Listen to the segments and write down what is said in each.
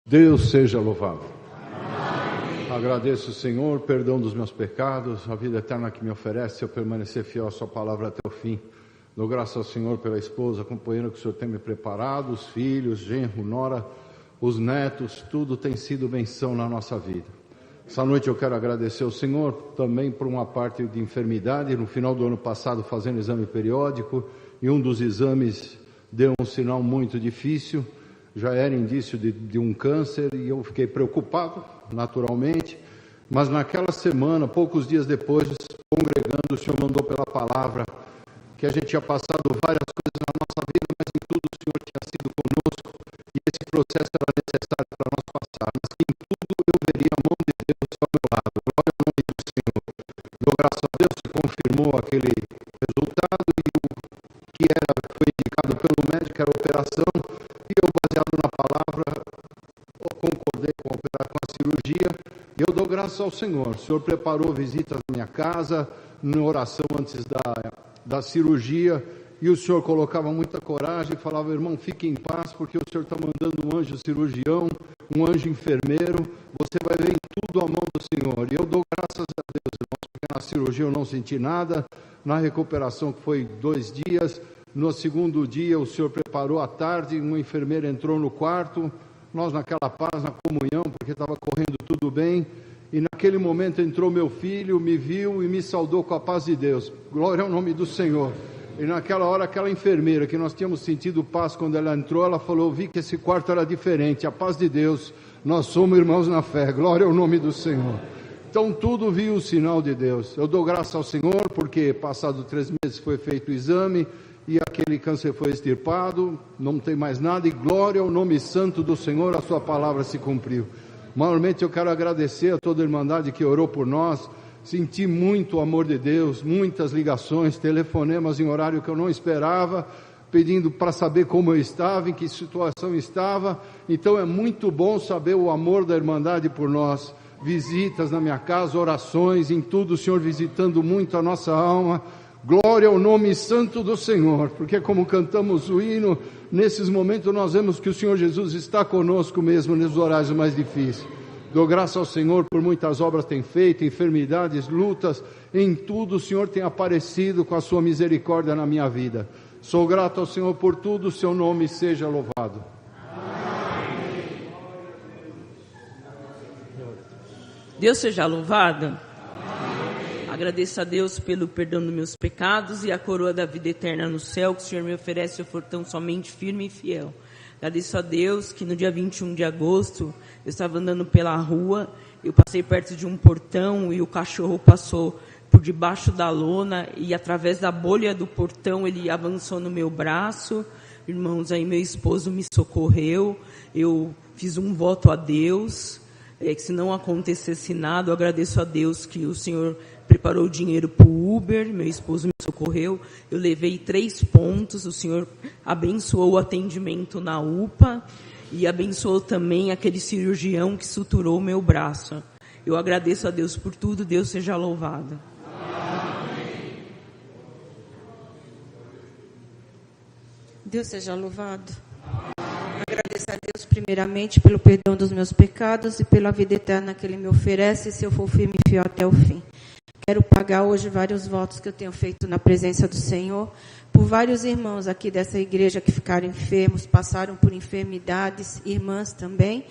Deus seja louvado. Agradeço, Senhor, perdão dos meus pecados, a vida eterna que me oferece, se eu permanecer fiel à sua palavra até o fim. Dou graças ao Senhor pela esposa, companheira que o Senhor tem me preparado, os filhos, genro, nora, os netos, tudo tem sido benção na nossa vida. Essa noite eu quero agradecer ao Senhor também por uma parte de enfermidade. No final do ano passado, fazendo exame periódico, e um dos exames deu um sinal muito difícil, já era indício de um câncer, e eu fiquei preocupado, naturalmente, mas naquela semana, poucos dias depois, congregando, o Senhor mandou pela palavra que a gente tinha passado várias coisas na nossa vida, mas em tudo o Senhor tinha sido conosco, e esse processo era necessário para nós passar, mas que em tudo eu veria a mão de Deus ao meu lado. Glória ao nome do Senhor. Dou graças a Deus que confirmou aquele resultado, e o que foi indicado pelo médico era a operação, e eu, baseado na palavra, concordei com a cirurgia, e eu dou graças ao Senhor. O Senhor preparou visitas na minha casa, na oração antes da cirurgia, e o Senhor colocava muita coragem e falava: irmão, fique em paz, porque o Senhor está mandando um anjo cirurgião, um anjo enfermeiro, você vai ver em tudo a mão do Senhor. E eu dou graças a Deus, irmãos, porque na cirurgia eu não senti nada, na recuperação, que foi 2 dias, no segundo dia o Senhor preparou à tarde, uma enfermeira entrou no quarto, nós naquela paz, na comunhão, porque estava correndo tudo bem, e naquele momento entrou meu filho, me viu e me saudou com a paz de Deus. Glória ao nome do Senhor. E naquela hora, aquela enfermeira, que nós tínhamos sentido paz quando ela entrou, ela falou: vi que esse quarto era diferente, a paz de Deus, nós somos irmãos na fé. Glória ao nome do Senhor. Então tudo viu o sinal de Deus. Eu dou graças ao Senhor, porque passado 3 meses foi feito o exame, e aquele câncer foi extirpado, não tem mais nada, e glória ao nome santo do Senhor, a sua palavra se cumpriu. Maiormente eu quero agradecer a toda a Irmandade que orou por nós. Senti muito o amor de Deus, muitas ligações, telefonemas em horário que eu não esperava, pedindo para saber como eu estava, em que situação estava. Então é muito bom saber o amor da Irmandade por nós. Visitas na minha casa, orações, em tudo o Senhor visitando muito a nossa alma. Glória ao nome santo do Senhor, porque como cantamos o hino, nesses momentos nós vemos que o Senhor Jesus está conosco mesmo nos horários mais difíceis. Dou graças ao Senhor por muitas obras que tem feito, enfermidades, lutas, em tudo o Senhor tem aparecido com a sua misericórdia na minha vida. Sou grato ao Senhor por tudo, o seu nome seja louvado. Deus seja louvado. Agradeço a Deus pelo perdão dos meus pecados e a coroa da vida eterna no céu, que o Senhor me oferece, se eu for tão somente firme e fiel. Agradeço a Deus que no dia 21 de agosto, eu estava andando pela rua, eu passei perto de um portão e o cachorro passou por debaixo da lona e através da bolha do portão ele avançou no meu braço. Irmãos, aí meu esposo me socorreu, eu fiz um voto a Deus, que se não acontecesse nada, eu agradeço a Deus que o Senhor preparou o dinheiro para o Uber, meu esposo me socorreu, eu levei 3 pontos, o Senhor abençoou o atendimento na UPA e abençoou também aquele cirurgião que suturou o meu braço. Eu agradeço a Deus por tudo, Deus seja louvado. Amém. Deus seja louvado. Agradeço a Deus primeiramente pelo perdão dos meus pecados e pela vida eterna que Ele me oferece, se eu for firme e fiel até o fim. Quero pagar hoje vários votos que eu tenho feito na presença do Senhor, por vários irmãos aqui dessa igreja que ficaram enfermos, passaram por enfermidades, irmãs também,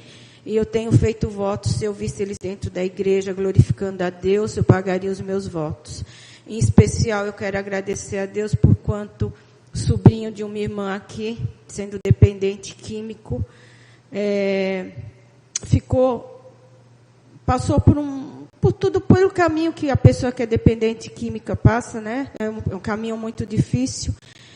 e eu tenho feito votos, se eu visse eles dentro da igreja, glorificando a Deus, eu pagaria os meus votos. Em especial, eu quero agradecer a Deus por quanto sobrinho de uma irmã aqui, sendo dependente químico, passou por tudo pelo caminho que a pessoa que é dependente química passa, né? É um caminho muito difícil,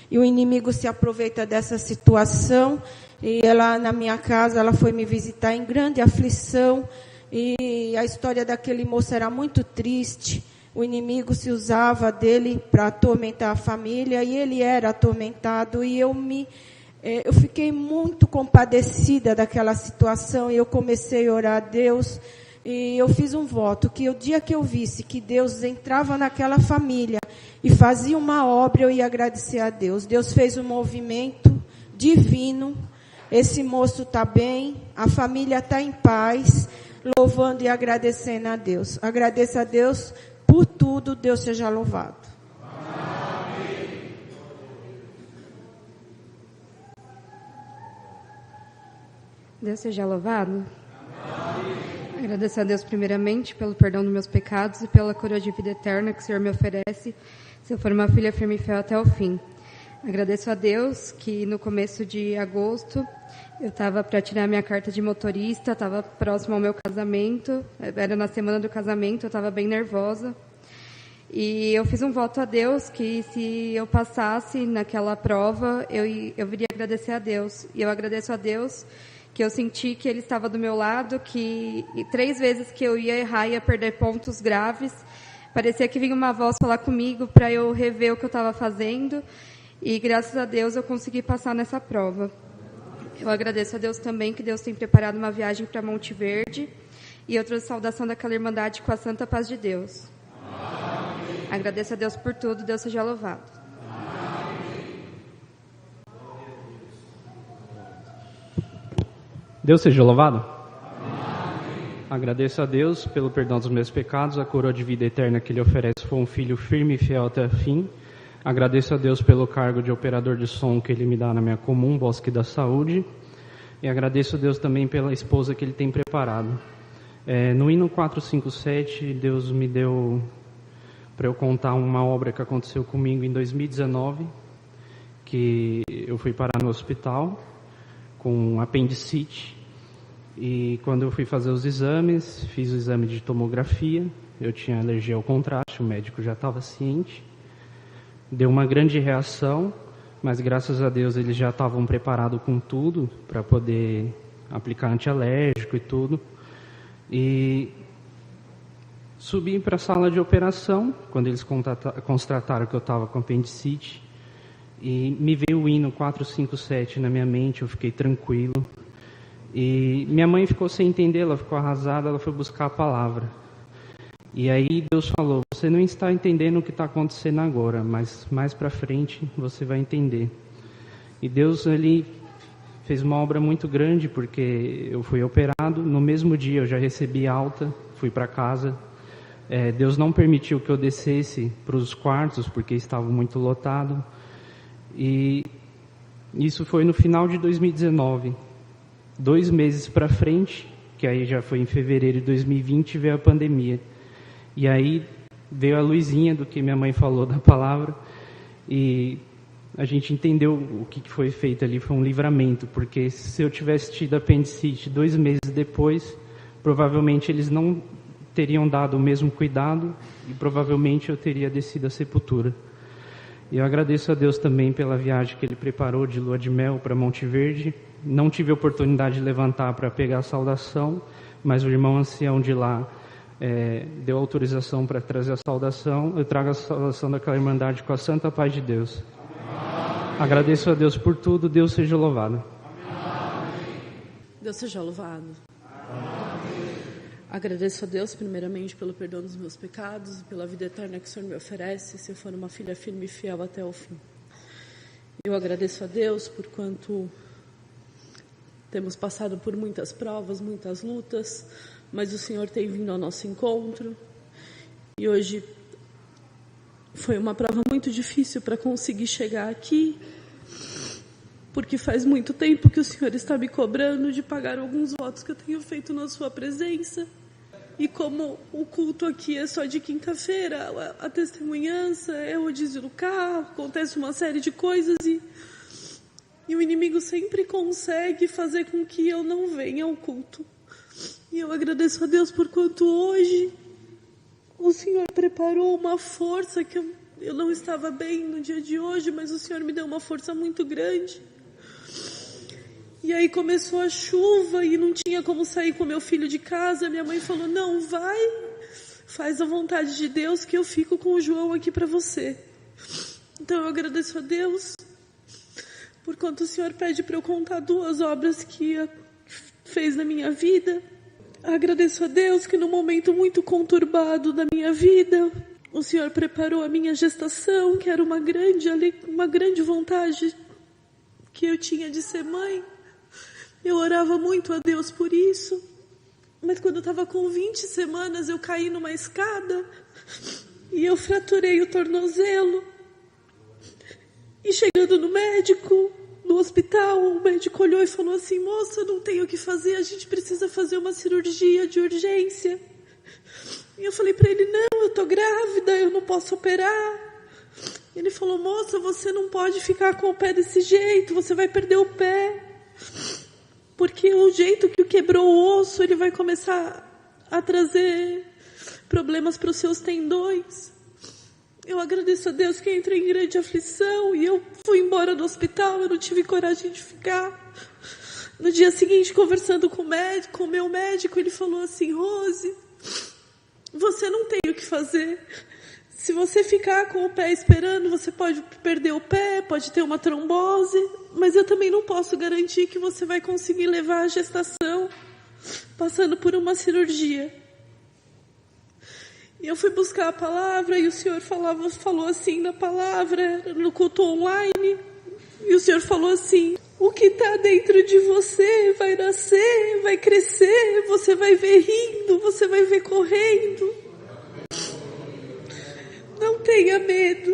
e o inimigo se aproveita dessa situação, e ela, na minha casa, ela foi me visitar em grande aflição, e a história daquele moço era muito triste. O inimigo se usava dele para atormentar a família, e ele era atormentado, e eu fiquei muito compadecida daquela situação, e eu comecei a orar a Deus, e eu fiz um voto, que o dia que eu visse que Deus entrava naquela família e fazia uma obra, eu ia agradecer a Deus. Deus fez um movimento divino, esse moço está bem, a família está em paz, louvando e agradecendo a Deus. Agradeço a Deus por tudo, Deus seja louvado. Deus seja louvado. Agradeço a Deus primeiramente pelo perdão dos meus pecados e pela coroa de vida eterna que o Senhor me oferece, se eu for uma filha firme e fiel até o fim. Agradeço a Deus que no começo de agosto eu estava para tirar minha carta de motorista, estava próximo ao meu casamento, era na semana do casamento, eu estava bem nervosa. E eu fiz um voto a Deus que se eu passasse naquela prova, eu viria agradecer a Deus. E eu agradeço a Deus que eu senti que Ele estava do meu lado, que 3 vezes que eu ia errar, ia perder pontos graves. Parecia que vinha uma voz falar comigo para eu rever o que eu estava fazendo. E graças a Deus eu consegui passar nessa prova. Eu agradeço a Deus também que Deus tem preparado uma viagem para Monte Verde. E eu trouxe saudação daquela irmandade com a santa paz de Deus. Amém. Agradeço a Deus por tudo, Deus seja louvado. Deus seja louvado. Amém. Agradeço a Deus pelo perdão dos meus pecados, a coroa de vida eterna que Ele oferece foi um filho firme e fiel até o fim. Agradeço a Deus pelo cargo de operador de som que Ele me dá na minha comum, Bosque da Saúde. E agradeço a Deus também pela esposa que Ele tem preparado. No hino 457, Deus me deu para eu contar uma obra que aconteceu comigo em 2019, que eu fui parar no hospital com apendicite. E quando eu fui fazer os exames, fiz o exame de tomografia, eu tinha alergia ao contraste, o médico já estava ciente. Deu uma grande reação, mas graças a Deus eles já estavam preparados com tudo para poder aplicar antialérgico e tudo. E subi para a sala de operação, quando eles constataram que eu estava com apendicite. E me veio o hino 457 na minha mente, eu fiquei tranquilo. E minha mãe ficou sem entender, ela ficou arrasada, ela foi buscar a palavra. E aí Deus falou, você não está entendendo o que está acontecendo agora, mas mais para frente você vai entender. E Deus, Ele fez uma obra muito grande, porque eu fui operado, no mesmo dia eu já recebi alta, fui para casa. Deus não permitiu que eu descesse para os quartos, porque estava muito lotado. E isso foi no final de 2019. 2 meses para frente, que aí já foi em fevereiro de 2020, veio a pandemia. E aí veio a luzinha do que minha mãe falou da palavra. E a gente entendeu o que foi feito ali, foi um livramento. Porque se eu tivesse tido apendicite 2 meses depois, provavelmente eles não teriam dado o mesmo cuidado e provavelmente eu teria descido à sepultura. E eu agradeço a Deus também pela viagem que Ele preparou de lua de mel para Monte Verde. Não tive a oportunidade de levantar para pegar a saudação, mas o irmão ancião de lá deu autorização para trazer a saudação. Eu trago a saudação daquela irmandade com a santa paz de Deus. Amém. Agradeço a Deus por tudo, Deus seja louvado. Amém. Deus seja louvado. Amém. Agradeço a Deus primeiramente pelo perdão dos meus pecados e pela vida eterna que o Senhor me oferece, se eu for uma filha firme e fiel até o fim. Eu agradeço a Deus por quanto temos passado por muitas provas, muitas lutas, mas o Senhor tem vindo ao nosso encontro. E hoje foi uma prova muito difícil para conseguir chegar aqui, porque faz muito tempo que o Senhor está me cobrando de pagar alguns votos que eu tenho feito na sua presença. E como o culto aqui é só de quinta-feira, a testemunhança, é o rodízio do carro, acontece uma série de coisas e o inimigo sempre consegue fazer com que eu não venha ao culto. E eu agradeço a Deus por quanto hoje o Senhor preparou uma força que eu não estava bem no dia de hoje, mas o Senhor me deu uma força muito grande. E aí começou a chuva e não tinha como sair com meu filho de casa. Minha mãe falou, não, vai, faz a vontade de Deus que eu fico com o João aqui para você. Então eu agradeço a Deus por quanto o Senhor pede para eu contar 2 obras que fez na minha vida. Agradeço a Deus que no momento muito conturbado da minha vida, o Senhor preparou a minha gestação, que era uma grande vontade que eu tinha de ser mãe. Eu orava muito a Deus por isso. Mas quando eu estava com 20 semanas, eu caí numa escada e eu fraturei o tornozelo. E chegando no médico, no hospital, o médico olhou e falou assim: moça, não tem o que fazer, a gente precisa fazer uma cirurgia de urgência. E eu falei para ele: não, eu estou grávida, eu não posso operar. Ele falou: moça, você não pode ficar com o pé desse jeito, você vai perder o pé. Porque o jeito que quebrou o osso, ele vai começar a trazer problemas para os seus tendões. Eu agradeço a Deus que eu entrei em grande aflição e eu fui embora do hospital, eu não tive coragem de ficar. No dia seguinte, conversando com o meu médico, ele falou assim: Rose, você não tem o que fazer. Se você ficar com o pé esperando, você pode perder o pé, pode ter uma trombose, mas eu também não posso garantir que você vai conseguir levar a gestação passando por uma cirurgia. E eu fui buscar a palavra e o Senhor falou assim na palavra, no culto online, e o Senhor falou assim: o que está dentro de você vai nascer, vai crescer, você vai ver rindo, você vai ver correndo. Não tenha medo.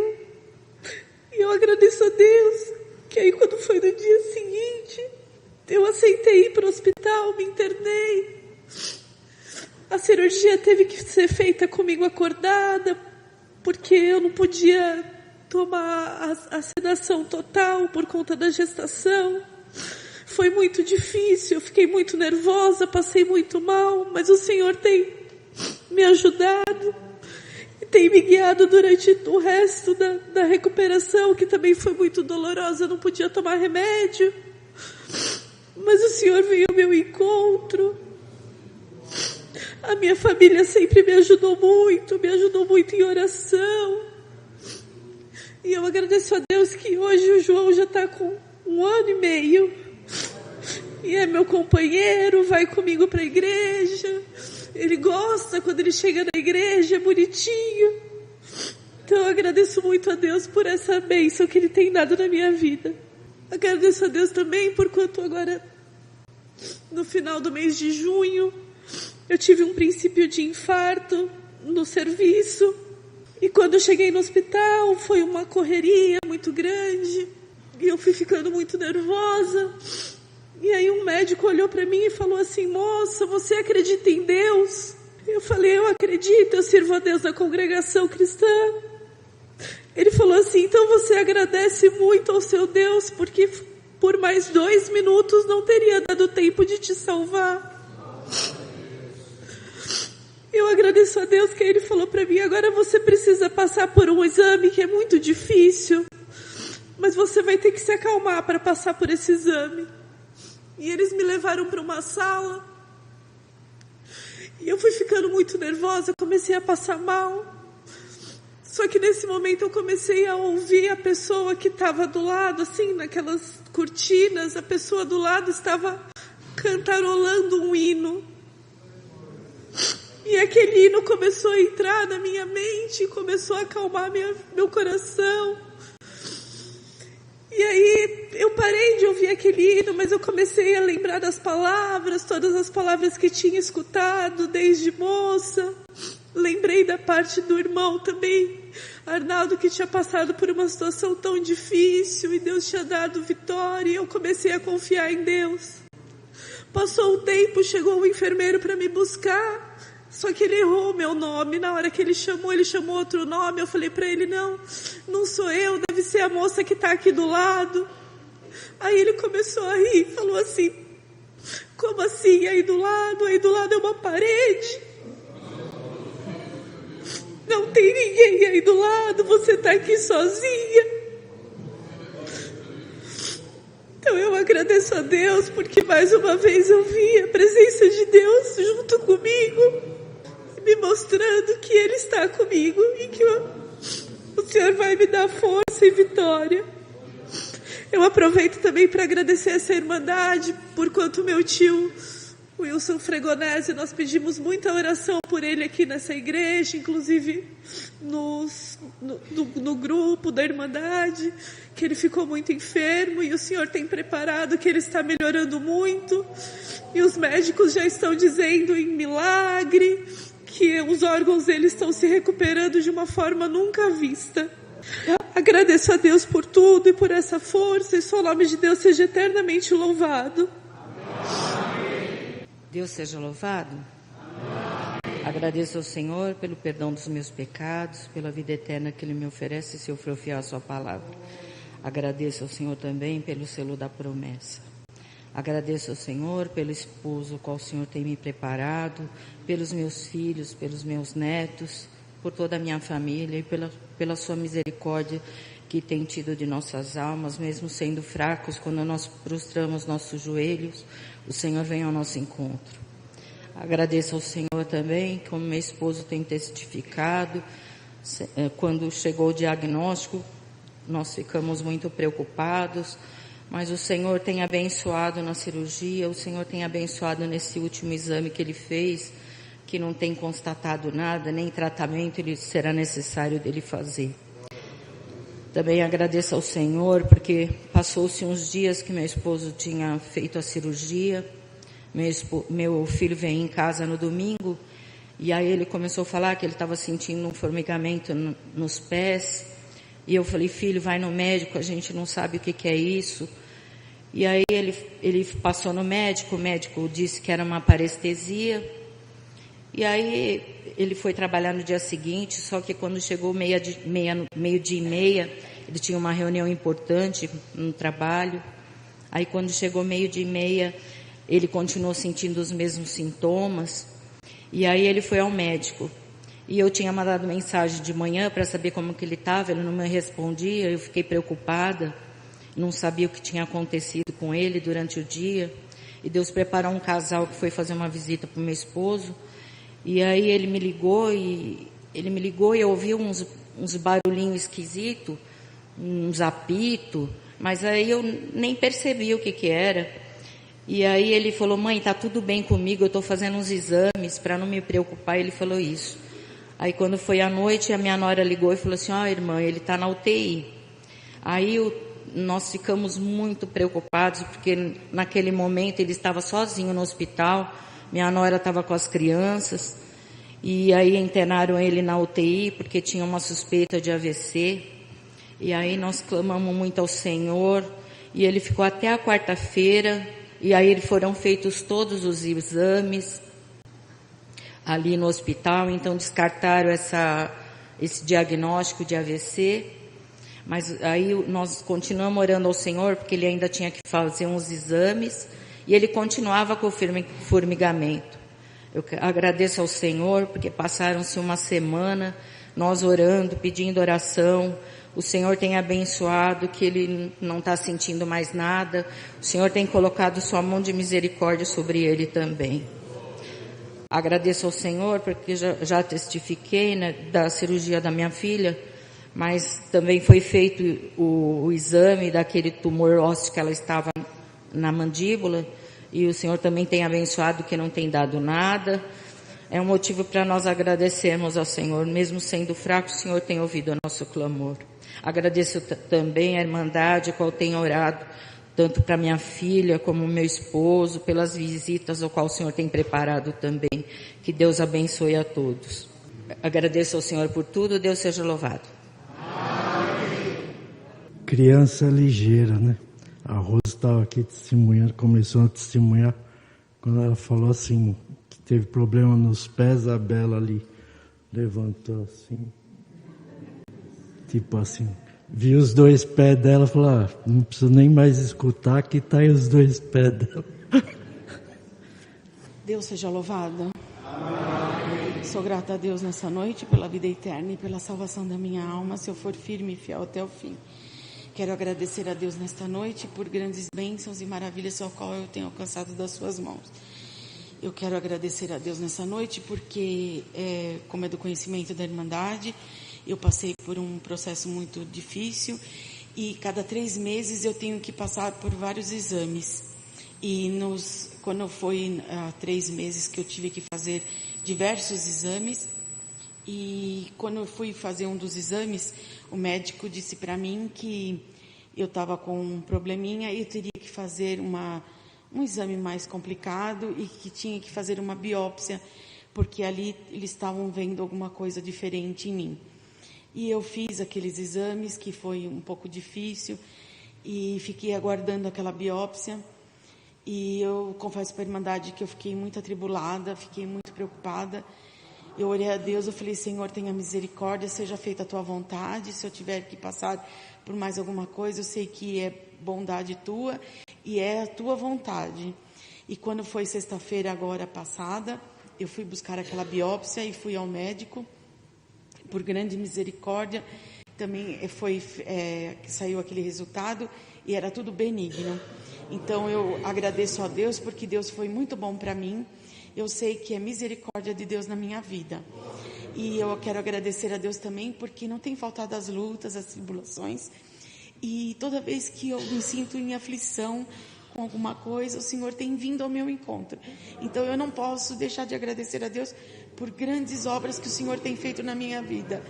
E eu agradeço a Deus, que aí quando foi no dia seguinte, eu aceitei ir para o hospital, me internei. A cirurgia teve que ser feita comigo acordada, porque eu não podia tomar a sedação total por conta da gestação. Foi muito difícil, eu fiquei muito nervosa, passei muito mal, mas o Senhor tem me ajudado. Tem me guiado durante o resto da recuperação, que também foi muito dolorosa, eu não podia tomar remédio. Mas o Senhor veio ao meu encontro. A minha família sempre me ajudou muito em oração. E eu agradeço a Deus que hoje o João já está com 1 ano e meio. E é meu companheiro, vai comigo para a igreja. Ele gosta quando ele chega na igreja, é bonitinho. Então eu agradeço muito a Deus por essa bênção que Ele tem dado na minha vida. Agradeço a Deus também por quanto agora, no final do mês de junho, eu tive um princípio de infarto no serviço. E quando eu cheguei no hospital, foi uma correria muito grande. E eu fui ficando muito nervosa. E aí um médico olhou para mim e falou assim: moça, você acredita em Deus? Eu falei: eu acredito, eu sirvo a Deus na congregação cristã. Ele falou assim: então você agradece muito ao seu Deus, porque por mais 2 minutos não teria dado tempo de te salvar. Eu agradeço a Deus que ele falou para mim: agora você precisa passar por um exame que é muito difícil, mas você vai ter que se acalmar para passar por esse exame. E eles me levaram para uma sala. E eu fui ficando muito nervosa, comecei a passar mal. Só que nesse momento eu comecei a ouvir a pessoa que estava do lado, assim, naquelas cortinas, a pessoa do lado estava cantarolando um hino. E aquele hino começou a entrar na minha mente, começou a acalmar meu coração. E aí eu parei de ouvir aquele hino, mas eu comecei a lembrar das palavras, todas as palavras que tinha escutado desde moça. Lembrei da parte do irmão também, Arnaldo, que tinha passado por uma situação tão difícil e Deus tinha dado vitória, e eu comecei a confiar em Deus. Passou um tempo, chegou um enfermeiro para me buscar. Só que ele errou o meu nome. Na hora que ele chamou outro nome. Eu falei para ele: não sou eu, deve ser a moça que está aqui do lado. Aí ele começou a rir, falou assim: como assim aí do lado? Aí do lado é uma parede. Não tem ninguém aí do lado, você está aqui sozinha. Então eu agradeço a Deus, porque mais uma vez eu vi a presença de Deus junto comigo, me mostrando que Ele está comigo e que o Senhor vai me dar força e vitória. Eu aproveito também para agradecer essa irmandade, por quanto meu tio O Wilson Fregonese, nós pedimos muita oração por ele aqui nessa igreja, inclusive no grupo da Irmandade, que ele ficou muito enfermo e o Senhor tem preparado que ele está melhorando muito. E os médicos já estão dizendo em milagre que os órgãos dele estão se recuperando de uma forma nunca vista. Agradeço a Deus por tudo e por essa força, e só o nome de Deus seja eternamente louvado. Deus seja louvado. Agradeço ao Senhor pelo perdão dos meus pecados, pela vida eterna que Ele me oferece se eu for fiel à sua palavra. Agradeço ao Senhor também pelo selo da promessa. Agradeço ao Senhor pelo esposo qual o Senhor tem me preparado, pelos meus filhos, pelos meus netos, por toda a minha família e pela sua misericórdia que tem tido de nossas almas, mesmo sendo fracos, quando nós prostramos nossos joelhos, o Senhor vem ao nosso encontro. Agradeço ao Senhor também, como meu esposo tem testificado, quando chegou o diagnóstico, nós ficamos muito preocupados, mas o Senhor tem abençoado na cirurgia, o Senhor tem abençoado nesse último exame que ele fez, que não tem constatado nada, nem tratamento ele será necessário dele fazer. Também agradeço ao Senhor, porque passou-se uns dias que meu esposo tinha feito a cirurgia, meu filho veio em casa no domingo, e aí ele começou a falar que ele estava sentindo um formigamento nos pés, e eu falei, filho, vai no médico, a gente não sabe o que é isso. E aí ele passou no médico, o médico disse que era uma parestesia, e aí ele foi trabalhar no dia seguinte, só que quando chegou meio-dia e meia, ele tinha uma reunião importante no trabalho. Aí quando chegou meio-dia e meia, ele continuou sentindo os mesmos sintomas. E aí ele foi ao médico. E eu tinha mandado mensagem de manhã para saber como que ele estava, ele não me respondia, eu fiquei preocupada, não sabia o que tinha acontecido com ele durante o dia. E Deus preparou um casal que foi fazer uma visita para o meu esposo. E aí ele me ligou e eu ouvi uns barulhinhos esquisitos, uns apitos, mas aí eu nem percebi o que era. E aí ele falou, mãe, tá tudo bem comigo, eu estou fazendo uns exames para não me preocupar. Ele falou isso. Aí quando foi à noite, a minha nora ligou e falou assim, irmã, ele está na UTI. Aí nós ficamos muito preocupados, porque naquele momento ele estava sozinho no hospital, minha nora estava com as crianças, e aí internaram ele na UTI, porque tinha uma suspeita de AVC, e aí nós clamamos muito ao Senhor, e ele ficou até a quarta-feira, e aí foram feitos todos os exames ali no hospital, então descartaram esse diagnóstico de AVC, mas aí nós continuamos orando ao Senhor, porque ele ainda tinha que fazer uns exames, e ele continuava com o formigamento. Eu agradeço ao Senhor, porque passaram-se uma semana, nós orando, pedindo oração, o Senhor tem abençoado, que ele não está sentindo mais nada, o Senhor tem colocado sua mão de misericórdia sobre ele também. Agradeço ao Senhor, porque já testifiquei, né, da cirurgia da minha filha, mas também foi feito o exame daquele tumor ósseo que ela estava na mandíbula, e o Senhor também tem abençoado, que não tem dado nada. É um motivo para nós agradecermos ao Senhor, mesmo sendo fraco, o Senhor tem ouvido o nosso clamor. Agradeço também a Irmandade, a qual tem orado, tanto para minha filha como meu esposo, pelas visitas ao qual o Senhor tem preparado também. Que Deus abençoe a todos. Agradeço ao Senhor por tudo, Deus seja louvado. Criança ligeira, né? A Rosa estava aqui testemunhando, começou a testemunhar, quando ela falou assim, que teve problema nos pés, a Bela ali levantou assim, tipo assim, viu os dois pés dela e falou, não preciso nem mais escutar, que tá aí os dois pés dela. Deus seja louvado. Amém. Sou grata a Deus nessa noite pela vida eterna e pela salvação da minha alma, se eu for firme e fiel até o fim. Quero agradecer a Deus nesta noite por grandes bênçãos e maravilhas ao qual eu tenho alcançado das suas mãos. Eu quero agradecer a Deus nessa noite porque, como é do conhecimento da Irmandade, eu passei por um processo muito difícil e cada 3 meses eu tenho que passar por vários exames. E quando foi há 3 meses que eu tive que fazer diversos exames, e quando eu fui fazer um dos exames, o médico disse para mim que eu estava com um probleminha e eu teria que fazer um exame mais complicado e que tinha que fazer uma biópsia, porque ali eles estavam vendo alguma coisa diferente em mim. E eu fiz aqueles exames, que foi um pouco difícil, e fiquei aguardando aquela biópsia. E eu confesso para a Irmandade que eu fiquei muito atribulada, fiquei muito preocupada. Eu orei a Deus, eu falei: Senhor, tenha misericórdia, seja feita a tua vontade. Se eu tiver que passar por mais alguma coisa, eu sei que é bondade tua e é a tua vontade. E quando foi sexta-feira agora passada, eu fui buscar aquela biópsia e fui ao médico, por grande misericórdia. Também saiu aquele resultado e era tudo benigno. Então eu agradeço a Deus, porque Deus foi muito bom para mim. Eu sei que é misericórdia de Deus na minha vida. E eu quero agradecer a Deus também, porque não tem faltado as lutas, as tribulações. E toda vez que eu me sinto em aflição com alguma coisa, o Senhor tem vindo ao meu encontro. Então eu não posso deixar de agradecer a Deus por grandes obras que o Senhor tem feito na minha vida.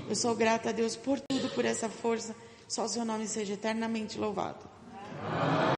Eu sou grata a Deus por tudo, por essa força. Só o seu nome seja eternamente louvado.